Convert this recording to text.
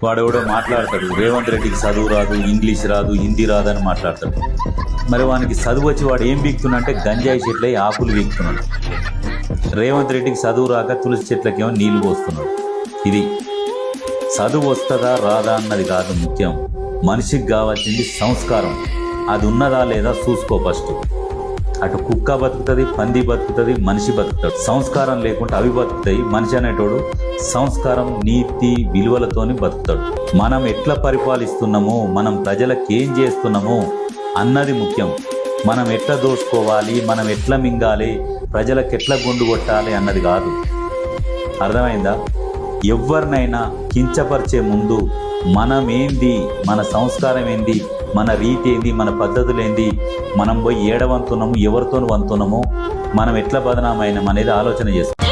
వాడు ఎవడో మాట్లాడతాడు, రేవంత్ రెడ్డికి చదువు రాదు, ఇంగ్లీష్ రాదు, హిందీ రాదు అని మాట్లాడతాడు. మరి వానికి చదువు వచ్చి వాడు ఏం వీక్తున్నంటే గంజాయి చెట్లై ఆకులు వీక్తున్నాడు. రేవంత్ రెడ్డికి చదువు రాక తులసి చెట్లకేమో నీళ్లు పోస్తున్నాడు. ఇది చదువు వస్తుందా రాదా అన్నది కాదు ముఖ్యం, మనిషికి కావాల్సింది సంస్కారం. అది ఉన్నదా లేదా చూసుకో ఫస్ట్. అటు కుక్క బతుకుతుంది, పంది బతుకుతుంది, మనిషి బతుకుతాడు. సంస్కారం లేకుంటే అవి బతుకుతాయి. మనిషి అనేటోడు సంస్కారం, నీతి, విలువలతోని బతుకుతాడు. మనం ఎట్లా పరిపాలిస్తున్నాము, మనం ప్రజలకు ఏం చేస్తున్నాము అన్నది ముఖ్యం. మనం ఎట్లా దోసుకోవాలి, మనం ఎట్లా మింగాలి, ప్రజలకు ఎట్లా గుండు కొట్టాలి అన్నది కాదు. అర్థమైందా? ఎవరినైనా కించపరిచే ముందు మనం ఏంది, మన సంస్కారం ఏంది, మన రీతి ఏంది, మన పద్ధతులు ఏంది, మనం పోయి ఏడవంతున్నాము, ఎవరితో వంతున్నాము, మనం ఎట్లా బదనామైనాం అనేది ఆలోచన చేస్తాం.